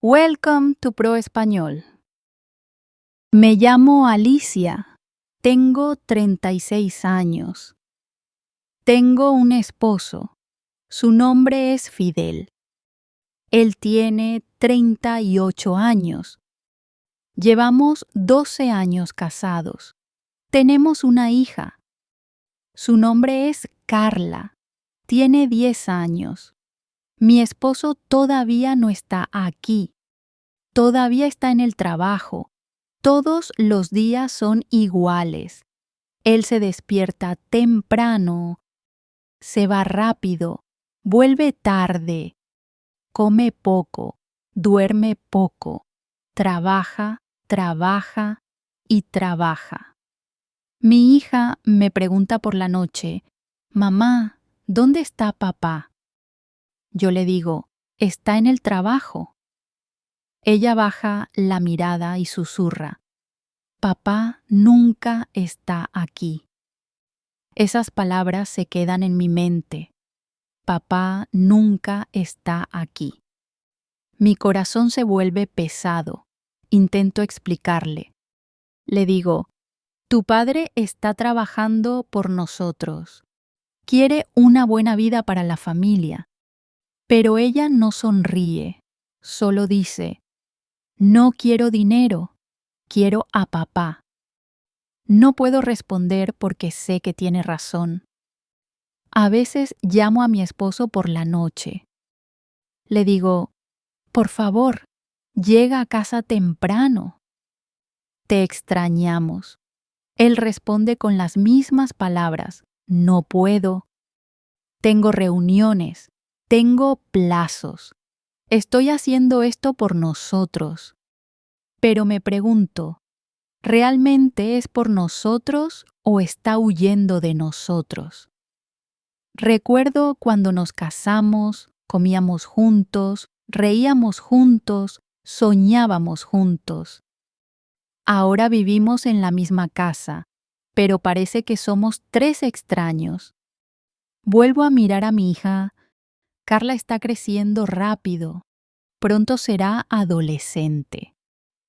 Welcome to Pro Español. Me llamo Alicia. Tengo 36 años. Tengo un esposo. Su nombre es Fidel. Él tiene 38 años. Llevamos 12 años casados. Tenemos una hija. Su nombre es Carla. Tiene 10 años. Mi esposo todavía no está aquí. Todavía está en el trabajo. Todos los días son iguales. Él se despierta temprano, se va rápido, vuelve tarde, come poco, duerme poco, trabaja, trabaja y trabaja. Mi hija me pregunta por la noche, «Mamá, ¿dónde está papá?» Yo le digo, «Está en el trabajo». Ella baja la mirada y susurra, «Papá nunca está aquí». Esas palabras se quedan en mi mente. Papá nunca está aquí. Mi corazón se vuelve pesado. Intento explicarle. Le digo, «Tu padre está trabajando por nosotros. Quiere una buena vida para la familia». Pero ella no sonríe. Solo dice, «No quiero dinero. Quiero a papá». No puedo responder porque sé que tiene razón. A veces llamo a mi esposo por la noche. Le digo, «Por favor, llega a casa temprano». «Te extrañamos». Él responde con las mismas palabras, «No puedo. Tengo reuniones. Tengo plazos. Estoy haciendo esto por nosotros». Pero me pregunto, ¿realmente es por nosotros o está huyendo de nosotros? Recuerdo cuando nos casamos, comíamos juntos, reíamos juntos, soñábamos juntos. Ahora vivimos en la misma casa, pero parece que somos 3 extraños. Vuelvo a mirar a mi hija. Carla está creciendo rápido. Pronto será adolescente.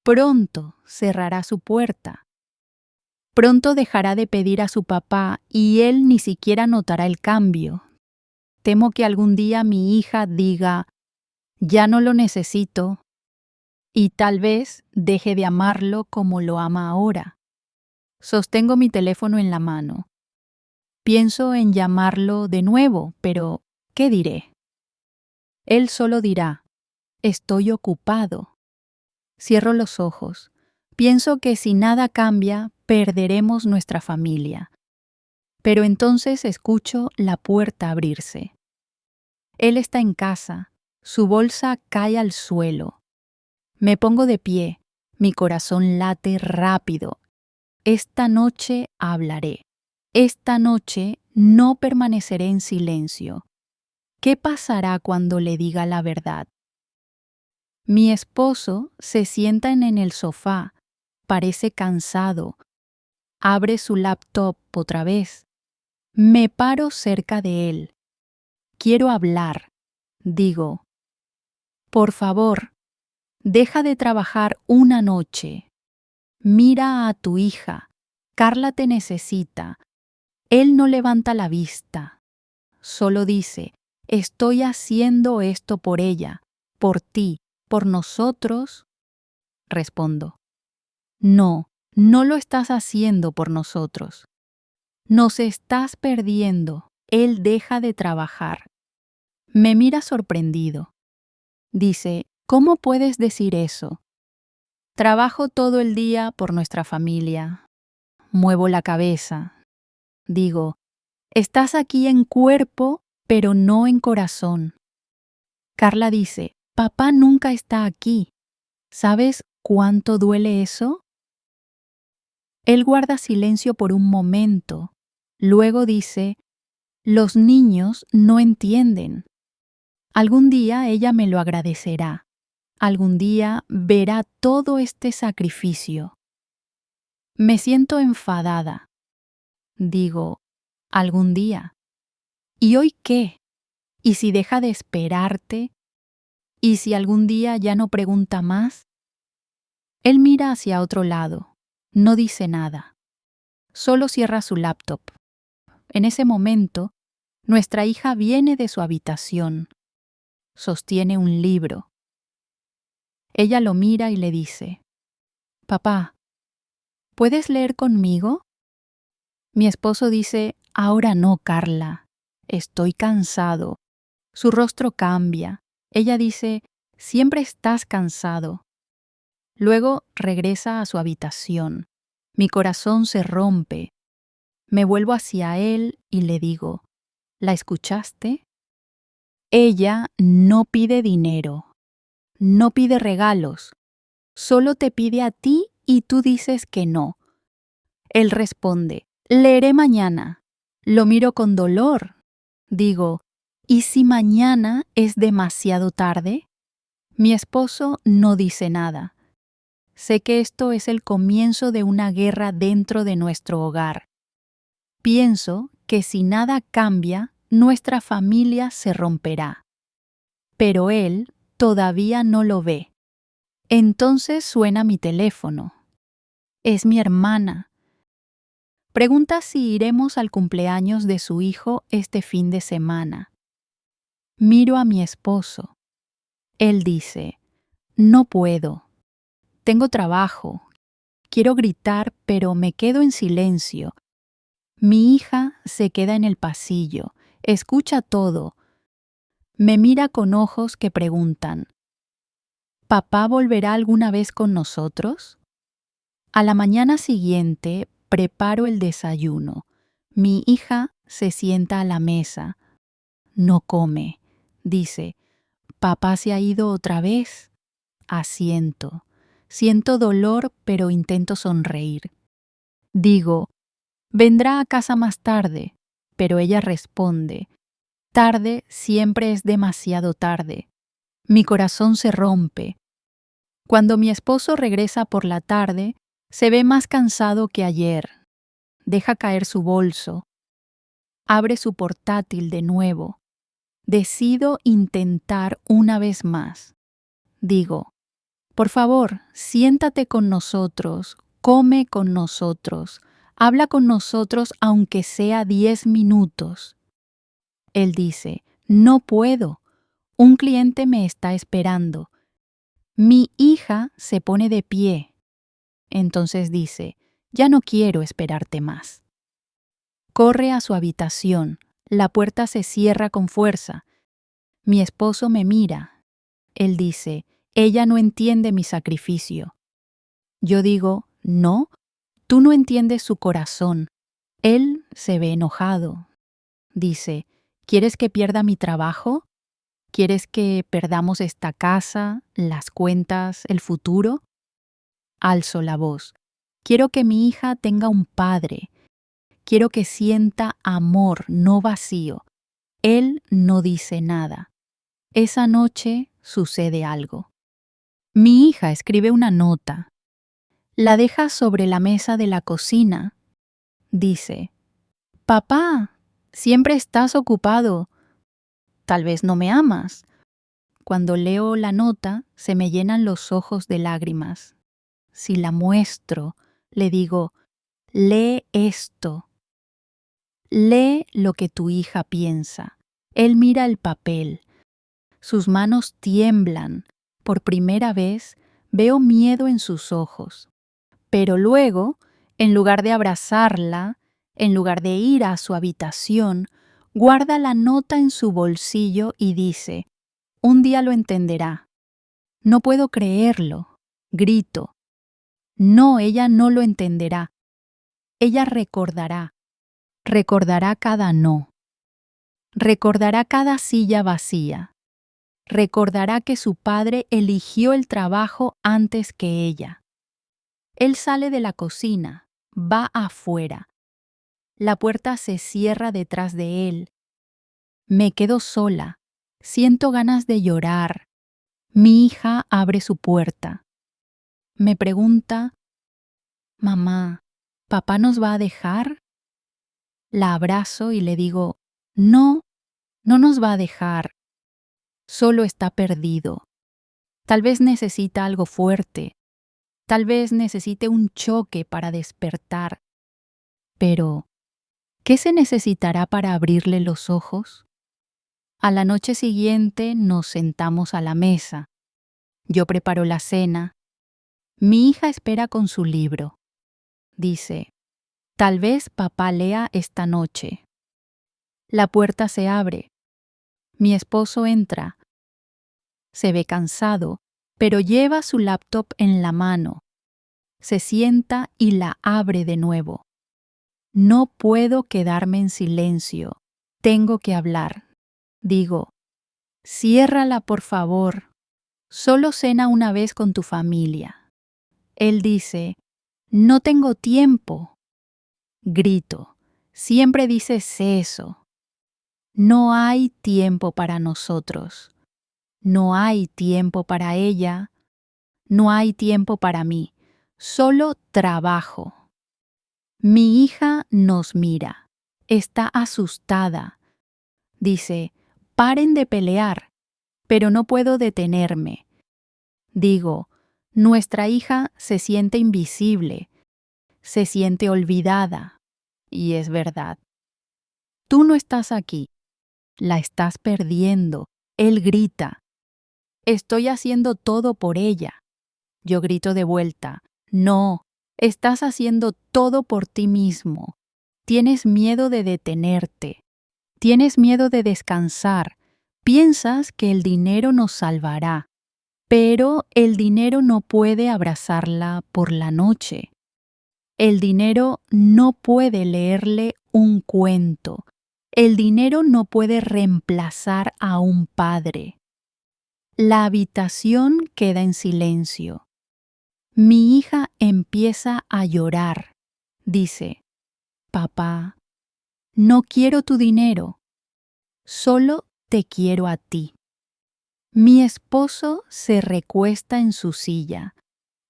Pronto cerrará su puerta. Pronto dejará de pedir a su papá y él ni siquiera notará el cambio. Temo que algún día mi hija diga, «Ya no lo necesito», y tal vez deje de amarlo como lo ama ahora. Sostengo mi teléfono en la mano. Pienso en llamarlo de nuevo, pero ¿qué diré? Él solo dirá, «Estoy ocupado». Cierro los ojos. Pienso que si nada cambia, perderemos nuestra familia. Pero entonces escucho la puerta abrirse. Él está en casa. Su bolsa cae al suelo. Me pongo de pie. Mi corazón late rápido. Esta noche hablaré. Esta noche no permaneceré en silencio. ¿Qué pasará cuando le diga la verdad? Mi esposo se sienta en el sofá. Parece cansado. Abre su laptop otra vez. Me paro cerca de él. Quiero hablar. Digo, «Por favor, deja de trabajar una noche. Mira a tu hija. Carla te necesita». Él no levanta la vista. Solo dice, «Estoy haciendo esto por ella, por ti, por nosotros». Respondo, «No, no lo estás haciendo por nosotros. Nos estás perdiendo». Él deja de trabajar. Me mira sorprendido. Dice, «¿Cómo puedes decir eso?» Trabajo todo el día por nuestra familia. Muevo la cabeza. Digo, «Estás aquí en cuerpo, pero no en corazón». Carla dice, «Papá nunca está aquí». ¿Sabes cuánto duele eso? Él guarda silencio por un momento. Luego dice, «Los niños no entienden. Algún día ella me lo agradecerá. Algún día verá todo este sacrificio». Me siento enfadada. Digo, «Algún día». ¿Y hoy qué? ¿Y si deja de esperarte? ¿Y si algún día ya no pregunta más? Él mira hacia otro lado, no dice nada, solo cierra su laptop. En ese momento, nuestra hija viene de su habitación, sostiene un libro. Ella lo mira y le dice, «Papá, ¿puedes leer conmigo?» Mi esposo dice, «Ahora no, Carla, estoy cansado». Su rostro cambia. Ella dice, «Siempre estás cansado». Luego regresa a su habitación. Mi corazón se rompe. Me vuelvo hacia él y le digo, «¿La escuchaste?» Ella no pide dinero, no pide regalos, solo te pide a ti y tú dices que no. Él responde, «Leeré mañana». Lo miro con dolor. Digo, ¿y si mañana es demasiado tarde? Mi esposo no dice nada. Sé que esto es el comienzo de una guerra dentro de nuestro hogar. Pienso que si nada cambia, nuestra familia se romperá. Pero él todavía no lo ve. Entonces suena mi teléfono. Es mi hermana. Pregunta si iremos al cumpleaños de su hijo este fin de semana. Miro a mi esposo. Él dice, «No puedo. Tengo trabajo. Quiero gritar, pero me quedo en silencio. Mi hija se queda en el pasillo, escucha todo. Me mira con ojos que preguntan, ¿Papá volverá alguna vez con nosotros? A la mañana siguiente preparo el desayuno. Mi hija se sienta a la mesa. No come. Dice, ¿Papá se ha ido otra vez? Asiento. Siento dolor, pero intento sonreír. Digo, vendrá a casa más tarde, pero ella responde, tarde siempre es demasiado tarde. Mi corazón se rompe. Cuando mi esposo regresa por la tarde, se ve más cansado que ayer. Deja caer su bolso. Abre su portátil de nuevo. Decido intentar una vez más. Digo, por favor, siéntate con nosotros, come con nosotros, habla con nosotros aunque sea 10 minutos. Él dice, no puedo, un cliente me está esperando. Mi hija se pone de pie. Entonces dice, ya no quiero esperarte más. Corre a su habitación, la puerta se cierra con fuerza. Mi esposo me mira. Él dice, ella no entiende mi sacrificio. Yo digo, no, tú no entiendes su corazón. Él se ve enojado. Dice, ¿quieres que pierda mi trabajo? ¿Quieres que perdamos esta casa, las cuentas, el futuro? Alzo la voz. Quiero que mi hija tenga un padre. Quiero que sienta amor, no vacío. Él no dice nada. Esa noche sucede algo. Mi hija escribe una nota. La deja sobre la mesa de la cocina. Dice, «Papá, siempre estás ocupado. Tal vez no me amas». Cuando leo la nota, se me llenan los ojos de lágrimas. Si la muestro, le digo, «Lee esto. Lee lo que tu hija piensa». Él mira el papel. Sus manos tiemblan. Por primera vez, veo miedo en sus ojos. Pero luego, en lugar de abrazarla, en lugar de ir a su habitación, guarda la nota en su bolsillo y dice, «Un día lo entenderá». No puedo creerlo. Grito. No, ella no lo entenderá. Ella recordará. Recordará cada no. Recordará cada silla vacía. Recordará que su padre eligió el trabajo antes que ella. Él sale de la cocina, va afuera. La puerta se cierra detrás de él. Me quedo sola. Siento ganas de llorar. Mi hija abre su puerta. Me pregunta, «Mamá, ¿papá nos va a dejar?» La abrazo y le digo, «No, no nos va a dejar. Solo está perdido. Tal vez necesita algo fuerte. Tal vez necesite un choque para despertar. Pero, ¿qué se necesitará para abrirle los ojos? A la noche siguiente nos sentamos a la mesa. Yo preparo la cena. Mi hija espera con su libro. Dice, tal vez papá lea esta noche. La puerta se abre. Mi esposo entra. Se ve cansado, pero lleva su laptop en la mano. Se sienta y la abre de nuevo. No puedo quedarme en silencio. Tengo que hablar. Digo, ciérrala por favor. Solo cena una vez con tu familia. Él dice, no tengo tiempo. Grito, siempre dices eso. No hay tiempo para nosotros. No hay tiempo para ella. No hay tiempo para mí. Solo trabajo. Mi hija nos mira. Está asustada. Dice, paren de pelear, pero no puedo detenerme. Digo, nuestra hija se siente invisible, se siente olvidada. Y es verdad. Tú no estás aquí. La estás perdiendo. Él grita. Estoy haciendo todo por ella. Yo grito de vuelta. No, estás haciendo todo por ti mismo. Tienes miedo de detenerte. Tienes miedo de descansar. Piensas que el dinero nos salvará. Pero el dinero no puede abrazarla por la noche. El dinero no puede leerle un cuento. El dinero no puede reemplazar a un padre. La habitación queda en silencio. Mi hija empieza a llorar. Dice, papá, no quiero tu dinero. Solo te quiero a ti. Mi esposo se recuesta en su silla.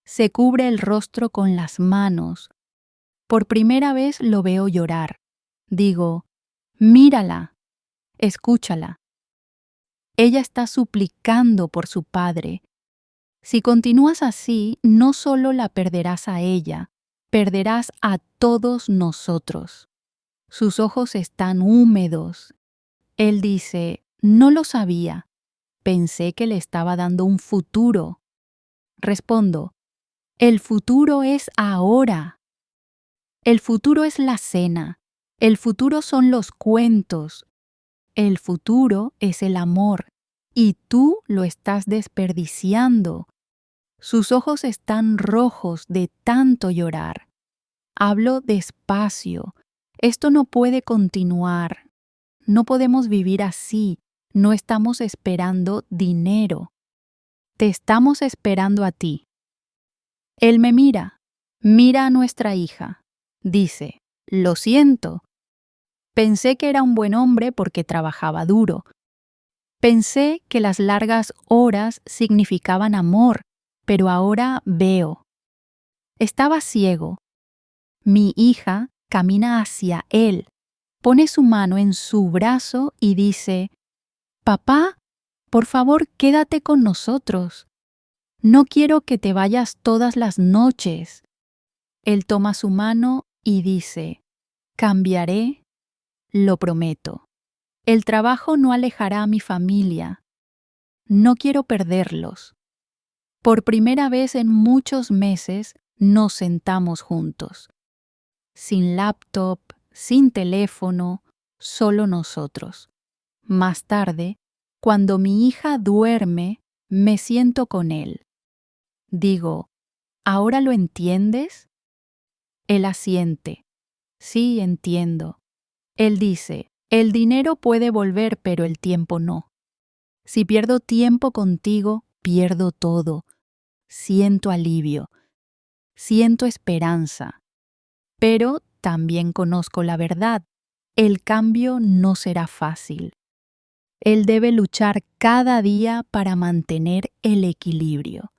Se cubre el rostro con las manos. Por primera vez lo veo llorar. Digo, mírala, escúchala. Ella está suplicando por su padre. Si continúas así, no solo la perderás a ella, perderás a todos nosotros. Sus ojos están húmedos. Él dice, no lo sabía. Pensé que le estaba dando un futuro. Respondo, el futuro es ahora. El futuro es la cena. El futuro son los cuentos. El futuro es el amor. Y tú lo estás desperdiciando. Sus ojos están rojos de tanto llorar. Hablo despacio. Esto no puede continuar. No podemos vivir así. No estamos esperando dinero. Te estamos esperando a ti. Él me mira. Mira a nuestra hija. Dice, lo siento. Pensé que era un buen hombre porque trabajaba duro. Pensé que las largas horas significaban amor, pero ahora veo. Estaba ciego. Mi hija camina hacia él, pone su mano en su brazo y dice, papá, por favor quédate con nosotros. No quiero que te vayas todas las noches. Él toma su mano y dice, cambiaré, lo prometo. El trabajo no alejará a mi familia. No quiero perderlos. Por primera vez en muchos meses nos sentamos juntos. Sin laptop, sin teléfono, solo nosotros. Más tarde, cuando mi hija duerme, me siento con él. Digo, ¿ahora lo entiendes? Él asiente. Sí, entiendo. Él dice, el dinero puede volver, pero el tiempo no. Si pierdo tiempo contigo, pierdo todo. Siento alivio. Siento esperanza. Pero también conozco la verdad. El cambio no será fácil. Él debe luchar cada día para mantener el equilibrio.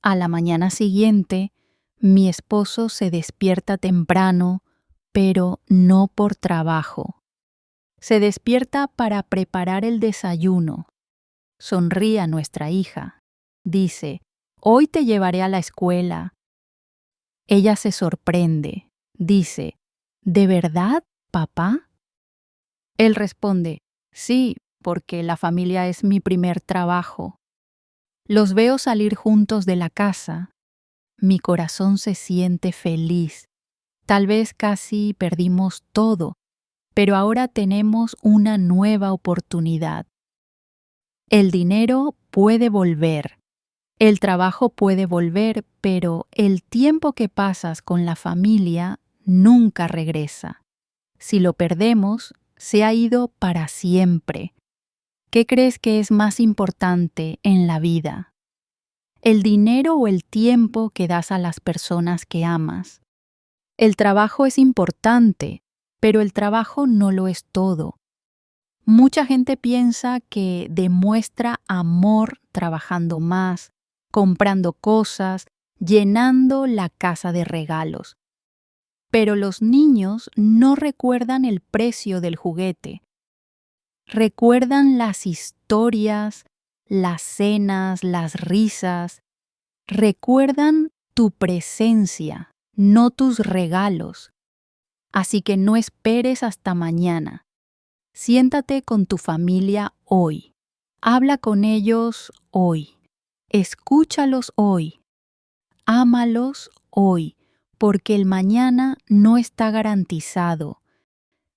A la mañana siguiente, mi esposo se despierta temprano, pero no por trabajo. Se despierta para preparar el desayuno. Sonríe a nuestra hija. Dice, hoy te llevaré a la escuela. Ella se sorprende. Dice, ¿de verdad, papá? Él responde, sí, porque la familia es mi primer trabajo. Los veo salir juntos de la casa. Mi corazón se siente feliz. Tal vez casi perdimos todo, pero ahora tenemos una nueva oportunidad. El dinero puede volver, el trabajo puede volver, pero el tiempo que pasas con la familia nunca regresa. Si lo perdemos, se ha ido para siempre. ¿Qué crees que es más importante en la vida? ¿El dinero o el tiempo que das a las personas que amas? El trabajo es importante, pero el trabajo no lo es todo. Mucha gente piensa que demuestra amor trabajando más, comprando cosas, llenando la casa de regalos. Pero los niños no recuerdan el precio del juguete. Recuerdan las historias, las cenas, las risas. Recuerdan tu presencia, no tus regalos. Así que no esperes hasta mañana. Siéntate con tu familia hoy. Habla con ellos hoy. Escúchalos hoy. Ámalos hoy, porque el mañana no está garantizado.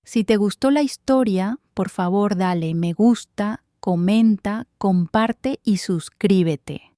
Si te gustó la historia, por favor dale me gusta, comenta, comparte y suscríbete.